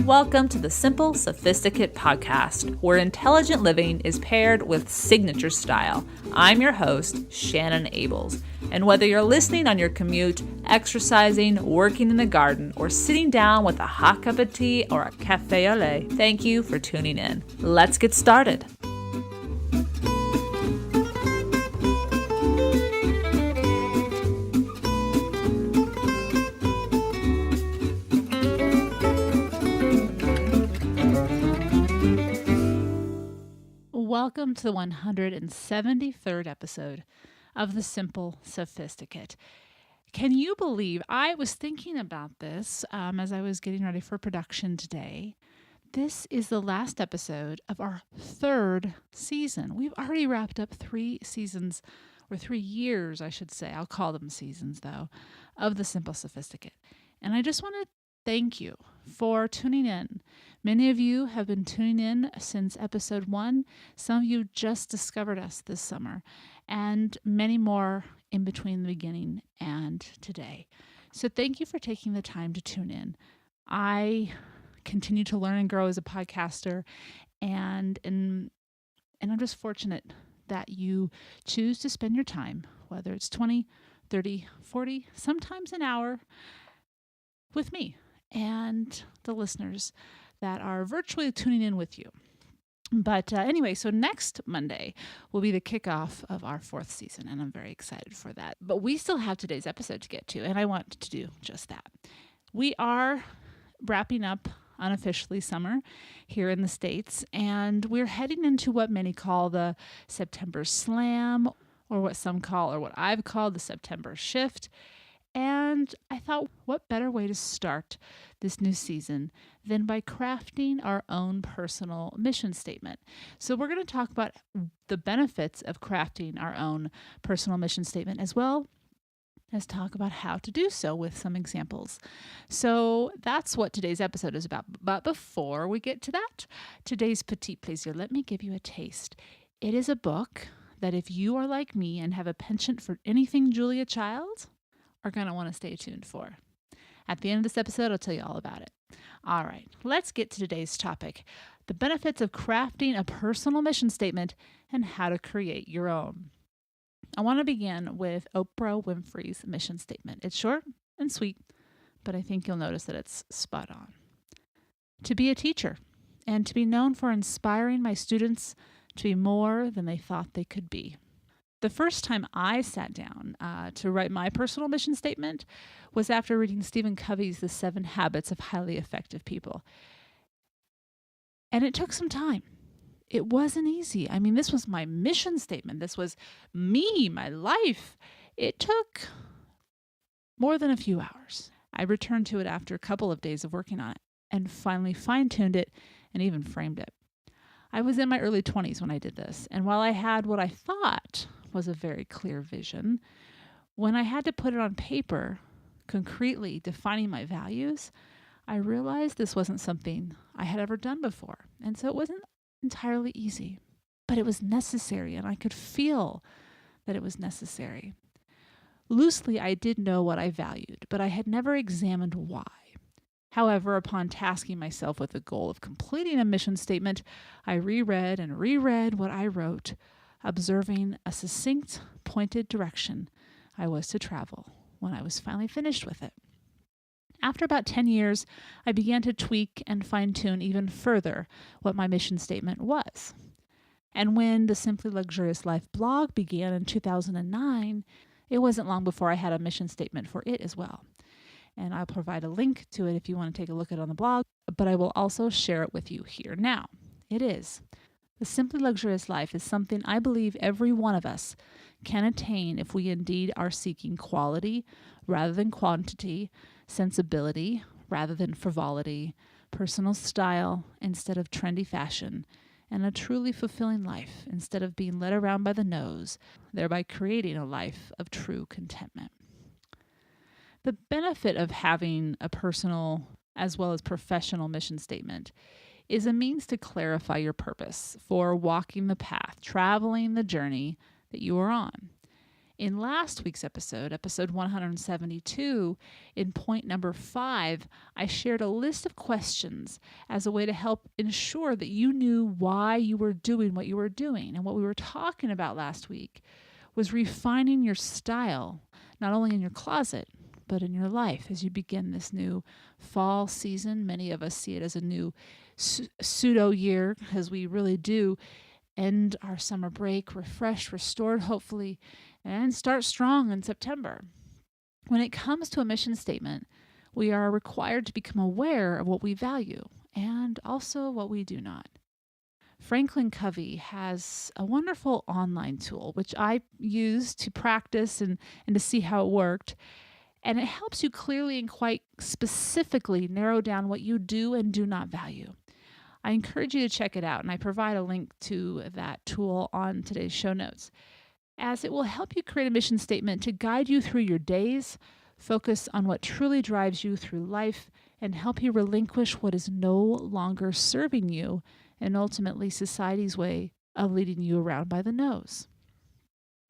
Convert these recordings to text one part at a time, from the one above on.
Welcome to the Simple Sophisticate podcast, where intelligent living is paired with signature style. I'm your host, Shannon Ables. And whether you're listening on your commute, exercising, working in the garden, or sitting down with a hot cup of tea or a cafe au lait, thank you for tuning in. Let's get started. Welcome to the 173rd episode of the Simple Sophisticate. Can you believe I was thinking about this as I was getting ready for production today? This is the last episode of our third season. We've already wrapped up 3 seasons, or 3 years, I should say. I'll call them seasons, though, of the Simple Sophisticate. And I just want to thank you for tuning in. Many of you have been tuning in since episode 1. Some of you just discovered us this summer, and many more in between the beginning and today. So thank you for taking the time to tune in. I continue to learn and grow as a podcaster, and I'm just fortunate that you choose to spend your time, whether it's 20, 30, 40, sometimes an hour, with me and the listeners that are virtually tuning in with you. But anyway, so next Monday will be the kickoff of our 4th season, and I'm very excited for that. But we still have today's episode to get to, and I want to do just that. We are wrapping up unofficially summer here in the States, and we're heading into what many call the September Slam, or what some call, or what I've called the September Shift. And I thought, what better way to start this new season than by crafting our own personal mission statement? So we're going to talk about the benefits of crafting our own personal mission statement, as well as talk about how to do so with some examples. So that's what today's episode is about. But before we get to that, today's petit plaisir, let me give you a taste. It is a book that if you are like me and have a penchant for anything Julia Child, are going to want to stay tuned for. At the end of this episode, I'll tell you all about it. All right, let's get to today's topic, the benefits of crafting a personal mission statement and how to create your own. I want to begin with Oprah Winfrey's mission statement. It's short and sweet, but I think you'll notice that it's spot on. To be a teacher and to be known for inspiring my students to be more than they thought they could be. The first time I sat down to write my personal mission statement was after reading Stephen Covey's The 7 Habits of Highly Effective People. And it took some time. It wasn't easy. I mean, this was my mission statement. This was me, my life. It took more than a few hours. I returned to it after a couple of days of working on it and finally fine-tuned it and even framed it. I was in my early 20s when I did this, and while I had what I thought was a very clear vision, when I had to put it on paper, concretely defining my values, I realized this wasn't something I had ever done before. And so it wasn't entirely easy, but it was necessary, and I could feel that it was necessary. Loosely, I did know what I valued, but I had never examined why. However, upon tasking myself with the goal of completing a mission statement, I reread and reread what I wrote, observing a succinct, pointed direction I was to travel when I was finally finished with it. After about 10 years, I began to tweak and fine-tune even further what my mission statement was. And when the Simply Luxurious Life blog began in 2009, it wasn't long before I had a mission statement for it as well. And I'll provide a link to it if you want to take a look at it on the blog, but I will also share it with you here now. It is: the Simply Luxurious Life is something I believe every one of us can attain if we indeed are seeking quality rather than quantity, sensibility rather than frivolity, personal style instead of trendy fashion, and a truly fulfilling life instead of being led around by the nose, thereby creating a life of true contentment. The benefit of having a personal as well as professional mission statement is a means to clarify your purpose for walking the path, traveling the journey that you are on. In last week's episode 172, in point number 5, I shared a list of questions as a way to help ensure that you knew why you were doing what you were doing. And what we were talking about last week was refining your style, not only in your closet, but in your life as you begin this new fall season. Many of us see it as a new pseudo year, as we really do end our summer break refreshed, restored, hopefully, and start strong in September. When it comes to a mission statement, we are required to become aware of what we value and also what we do not. Franklin Covey has a wonderful online tool, which I used to practice and to see how it worked. And it helps you clearly and quite specifically narrow down what you do and do not value. I encourage you to check it out, and I provide a link to that tool on today's show notes, as it will help you create a mission statement to guide you through your days, focus on what truly drives you through life, and help you relinquish what is no longer serving you and ultimately society's way of leading you around by the nose.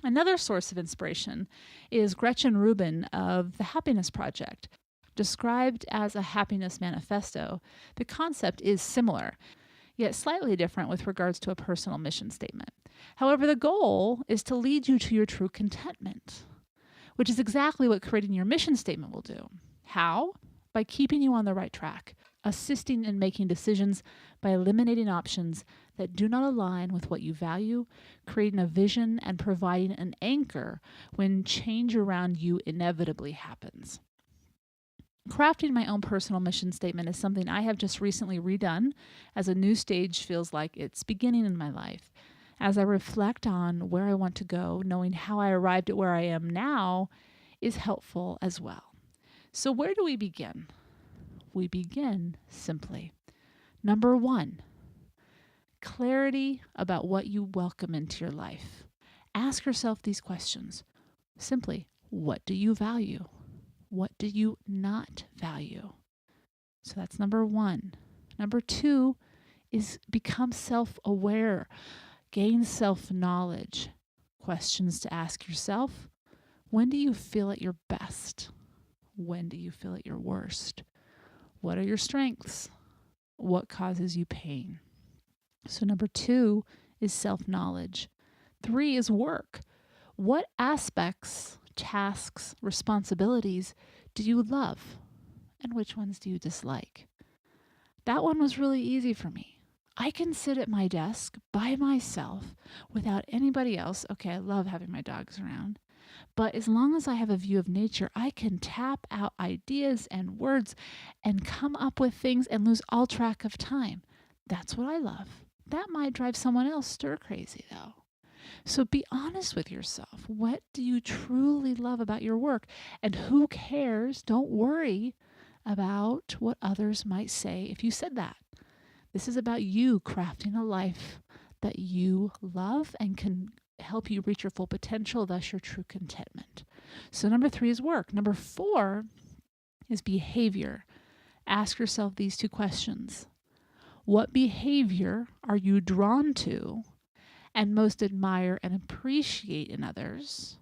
Another source of inspiration is Gretchen Rubin of the Happiness Project. Described as a happiness manifesto, the concept is similar, yet slightly different with regards to a personal mission statement. However, the goal is to lead you to your true contentment, which is exactly what creating your mission statement will do. How? By keeping you on the right track, assisting in making decisions by eliminating options that do not align with what you value, creating a vision, and providing an anchor when change around you inevitably happens. Crafting my own personal mission statement is something I have just recently redone, as a new stage feels like it's beginning in my life. As I reflect on where I want to go, knowing how I arrived at where I am now is helpful as well. So where do we begin? We begin simply. Number 1, clarity about what you welcome into your life. Ask yourself these questions. Simply, what do you value? What do you not value? So that's number 1. Number 2 is become self-aware. Gain self-knowledge. Questions to ask yourself. When do you feel at your best? When do you feel at your worst? What are your strengths? What causes you pain? So number 2 is self-knowledge. 3 is work. What aspects, tasks, responsibilities do you love? And which ones do you dislike? That one was really easy for me. I can sit at my desk by myself without anybody else. Okay, I love having my dogs around. But as long as I have a view of nature, I can tap out ideas and words and come up with things and lose all track of time. That's what I love. That might drive someone else stir crazy, though. So be honest with yourself. What do you truly love about your work? And who cares? Don't worry about what others might say if you said that. This is about you crafting a life that you love and can help you reach your full potential, thus your true contentment. So number 3 is work. Number 4 is behavior. Ask yourself these 2 questions. What behavior are you drawn to and most admire and appreciate in others?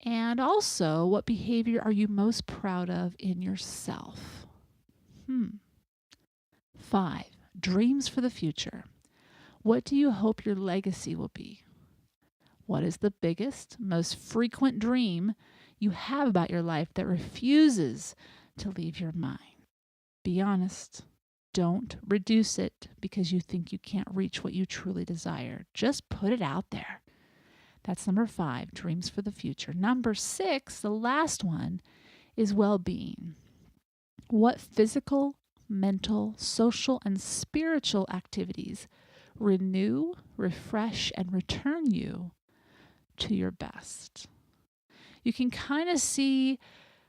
And also, what behavior are you most proud of in yourself? 5, dreams for the future. What do you hope your legacy will be? What is the biggest, most frequent dream you have about your life that refuses to leave your mind? Be honest. Don't reduce it because you think you can't reach what you truly desire. Just put it out there. That's number 5, dreams for the future. Number 6, the last one, is well-being. What physical, mental, social, and spiritual activities renew, refresh, and return you to your best? You can kind of see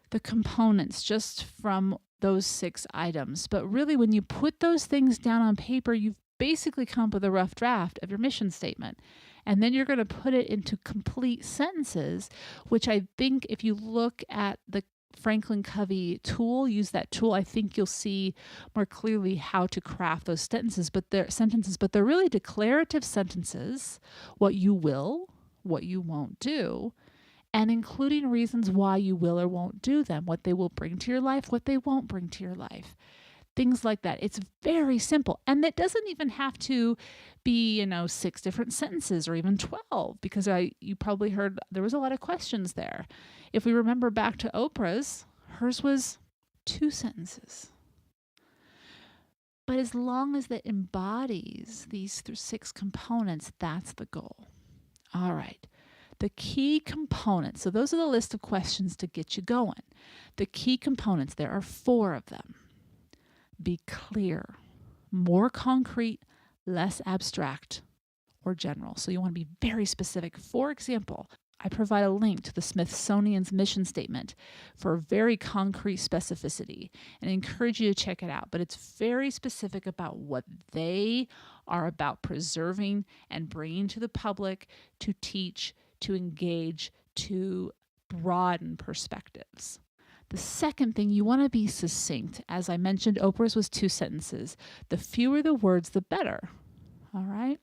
the components just from those 6 items. But really, when you put those things down on paper, you've basically come up with a rough draft of your mission statement. And then you're going to put it into complete sentences, which I think if you look at the Franklin Covey tool, use that tool, I think you'll see more clearly how to craft those sentences. But they're really declarative sentences, what you will, what you won't do, and including reasons why you will or won't do them, what they will bring to your life, what they won't bring to your life. Things like that. It's very simple. And it doesn't even have to be, 6 different sentences or even 12, because you probably heard there was a lot of questions there. If we remember back to Oprah's, hers was 2 sentences. But as long as it embodies these 6 components, that's the goal. All right. The key components. So those are the list of questions to get you going. The key components, there are 4 of them. Be clear, more concrete, less abstract or general. So you want to be very specific. For example, I provide a link to the Smithsonian's mission statement for very concrete specificity and I encourage you to check it out. But it's very specific about what they are about preserving and bringing to the public, to teach, to engage, to broaden perspectives. The second thing, you want to be succinct. As I mentioned, Oprah's was 2 sentences. The fewer the words, the better. All right?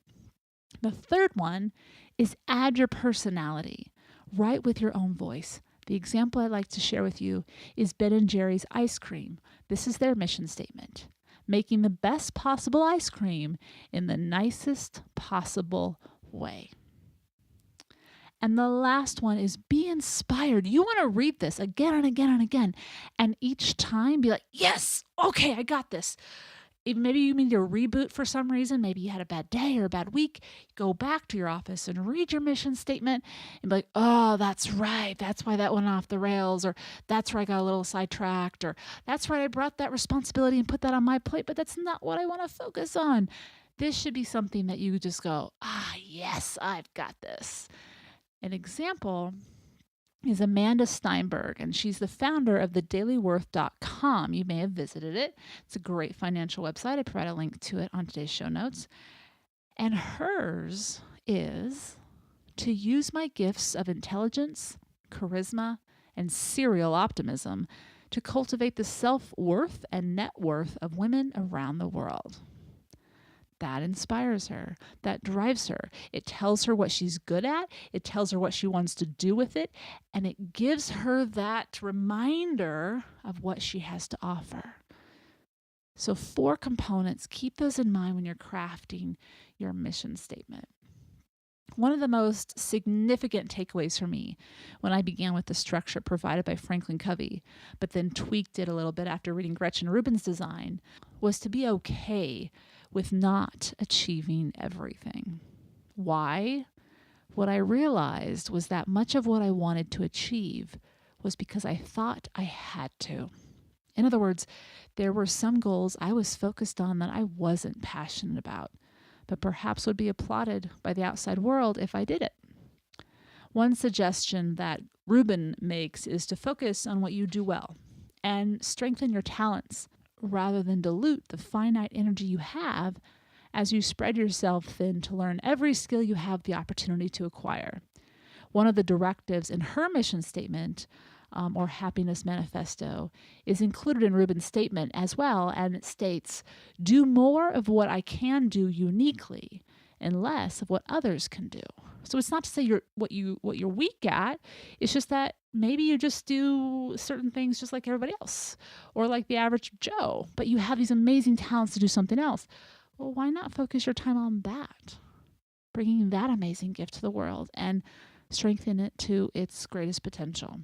The third one is add your personality. Write with your own voice. The example I'd like to share with you is Ben & Jerry's ice cream. This is their mission statement. Making the best possible ice cream in the nicest possible way. And the last one is be inspired. You want to read this again and again and again. And each time be like, yes, okay, I got this. Maybe you need a reboot for some reason. Maybe you had a bad day or a bad week. Go back to your office and read your mission statement and be like, oh, that's right. That's why that went off the rails. Or that's where I got a little sidetracked. Or that's right, I brought that responsibility and put that on my plate, but that's not what I want to focus on. This should be something that you just go, yes, I've got this. An example is Amanda Steinberg, and she's the founder of thedailyworth.com. You may have visited it. It's a great financial website. I provide a link to it on today's show notes. And hers is to use my gifts of intelligence, charisma, and serial optimism to cultivate the self-worth and net worth of women around the world. That inspires her. That drives her. It tells her what she's good at. It tells her what she wants to do with it. And it gives her that reminder of what she has to offer. So 4 components. Keep those in mind when you're crafting your mission statement. One of the most significant takeaways for me when I began with the structure provided by Franklin Covey, but then tweaked it a little bit after reading Gretchen Rubin's design, was to be okay with not achieving everything. Why? What I realized was that much of what I wanted to achieve was because I thought I had to. In other words, there were some goals I was focused on that I wasn't passionate about, but perhaps would be applauded by the outside world if I did it. One suggestion that Rubin makes is to focus on what you do well and strengthen your talents rather than dilute the finite energy you have as you spread yourself thin to learn every skill you have the opportunity to acquire. One of the directives in her mission statement or happiness manifesto is included in Rubin's statement as well, and it states, do more of what I can do uniquely and less of what others can do. So it's not to say what you're weak at. It's just that maybe you just do certain things just like everybody else or like the average Joe, but you have these amazing talents to do something else. Well, why not focus your time on that? Bringing that amazing gift to the world and strengthen it to its greatest potential.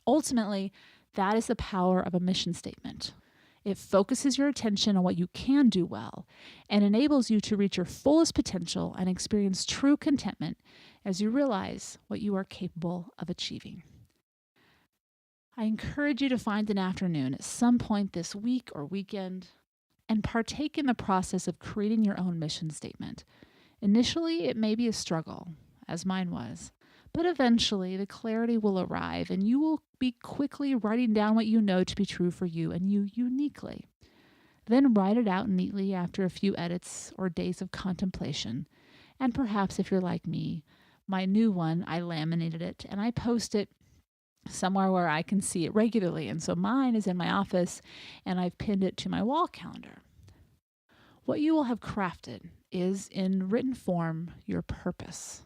Ultimately, that is the power of a mission statement. It focuses your attention on what you can do well and enables you to reach your fullest potential and experience true contentment as you realize what you are capable of achieving. I encourage you to find an afternoon at some point this week or weekend and partake in the process of creating your own mission statement. Initially, it may be a struggle, as mine was, but eventually the clarity will arrive and you will be quickly writing down what you know to be true for you and you uniquely. Then write it out neatly after a few edits or days of contemplation. And perhaps if you're like me, my new one, I laminated it and I post it somewhere where I can see it regularly. And so mine is in my office and I've pinned it to my wall calendar. What you will have crafted is in written form your purpose.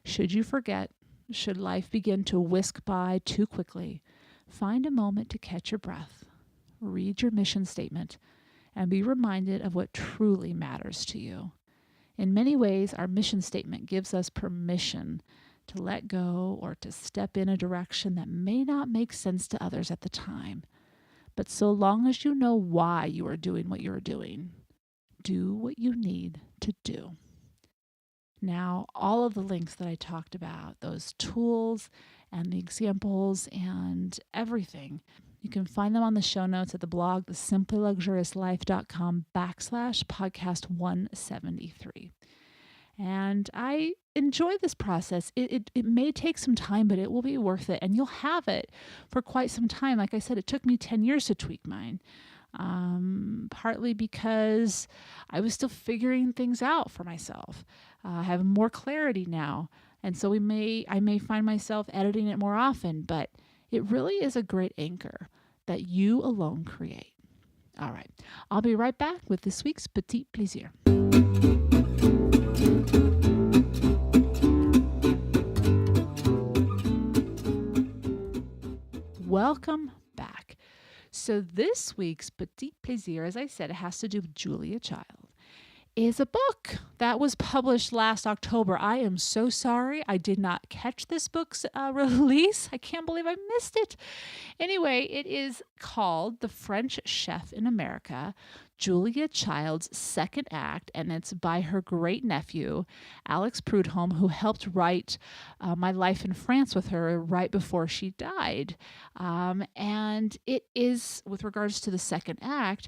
Should you forget, Should life begin to whisk by too quickly, find a moment to catch your breath, read your mission statement, and be reminded of what truly matters to you. In many ways, our mission statement gives us permission to let go or to step in a direction that may not make sense to others at the time. But so long as you know why you are doing what you are doing, do what you need to do. Now, all of the links that I talked about, those tools and the examples and everything, you can find them on the show notes at the blog, thesimplyluxuriouslife.com/podcast 173. And I enjoy this process. It may take some time, but it will be worth it. And you'll have it for quite some time. Like I said, it took me 10 years to tweak mine. Partly because I was still figuring things out for myself. I have more clarity now. And so I may find myself editing it more often, but it really is a great anchor that you alone create. All right. I'll be right back with this week's Petit Plaisir. Welcome back. So this week's Petit Plaisir, as I said, it has to do with Julia Child, is a book that was published last October. I am so sorry I did not catch this book's release. I can't believe I missed it. Anyway, it is called The French Chef in America, Julia Child's second act, and it's by her great nephew, Alex Prudhomme, who helped write My Life in France with her right before she died. And it is, with regards to the second act,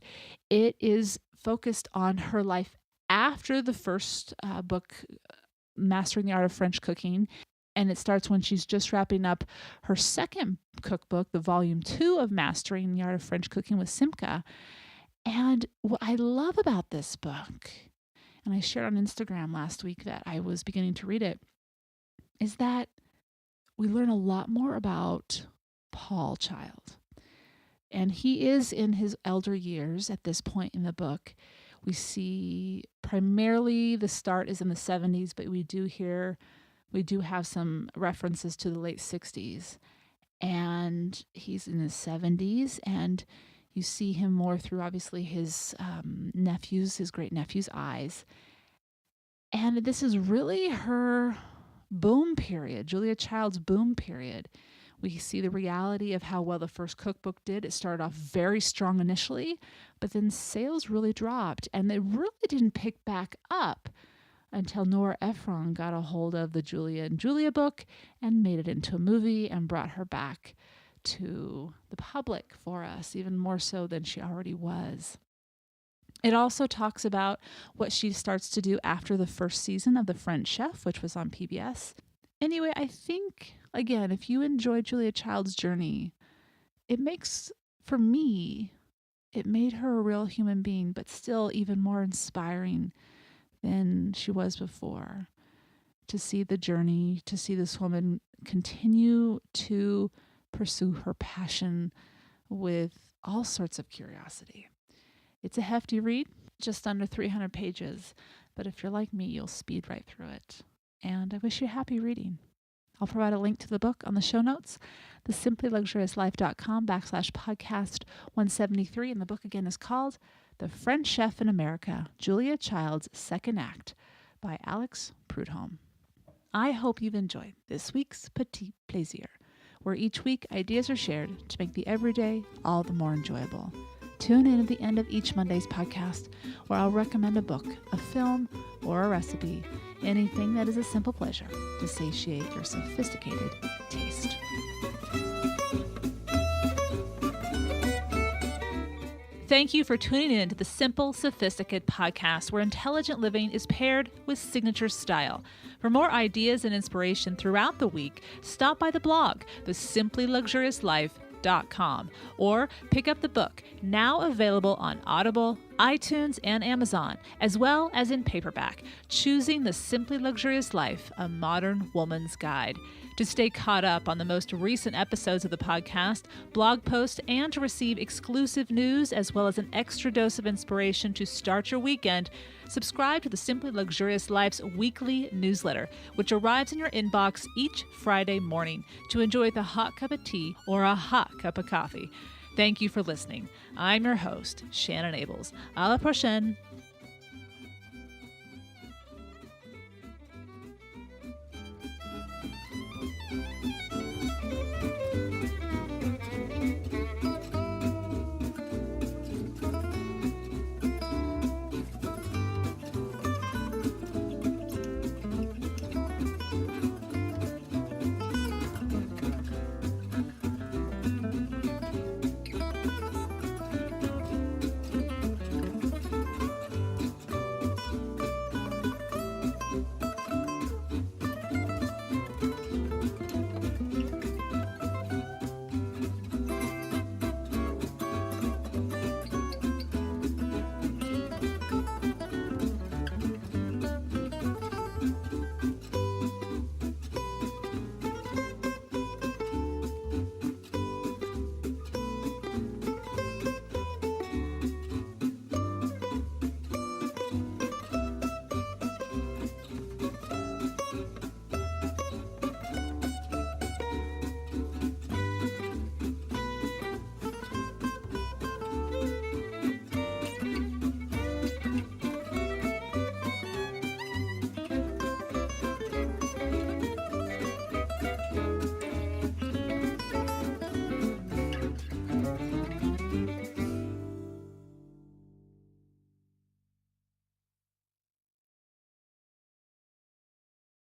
it is focused on her life after the first book, Mastering the Art of French Cooking. And it starts when she's just wrapping up her second cookbook, the volume 2 of Mastering the Art of French Cooking with Simca. And what I love about this book, and I shared on Instagram last week that I was beginning to read it, is that we learn a lot more about Paul Child. And he is in his elder years at this point in the book. We see primarily the start is in the 70s, but we do have some references to the late 60s. And he's in his 70s, and you see him more through, obviously, his great nephew's eyes. And this is really her boom period, Julia Child's boom period. We see the reality of how well the first cookbook did. It started off very strong initially, but then sales really dropped, and they really didn't pick back up until Nora Ephron got a hold of the Julia and Julia book and made it into a movie and brought her back to the public for us, even more so than she already was. It also talks about what she starts to do after the first season of The French Chef, which was on PBS. Anyway, I think, again, if you enjoy Julia Child's journey, it made her a real human being, but still even more inspiring than she was before. To see the journey, to see this woman continue to pursue her passion with all sorts of curiosity. It's a hefty read, just under 300 pages, but if you're like me, you'll speed right through it. And I wish you happy reading. I'll provide a link to the book on the show notes, thesimplyluxuriouslife.com/podcast 173. And the book again is called The French Chef in America, Julia Child's Second Act by Alex Prudhomme. I hope you've enjoyed this week's Petit Plaisir, where each week ideas are shared to make the everyday all the more enjoyable. Tune in at the end of each Monday's podcast, where I'll recommend a book, a film, or a recipe, anything that is a simple pleasure to satiate your sophisticated taste. Thank you for tuning in to the Simple Sophisticate podcast, where intelligent living is paired with signature style. For more ideas and inspiration throughout the week, stop by the blog, thesimplyluxuriouslife.com, or pick up the book, now available on Audible, iTunes, and Amazon, as well as in paperback, Choosing the Simply Luxurious Life, A Modern Woman's Guide. To stay caught up on the most recent episodes of the podcast, blog posts, and to receive exclusive news as well as an extra dose of inspiration to start your weekend, subscribe to the Simply Luxurious Life's weekly newsletter, which arrives in your inbox each Friday morning to enjoy with a hot cup of tea or a hot cup of coffee. Thank you for listening. I'm your host, Shannon Ables. À la prochaine.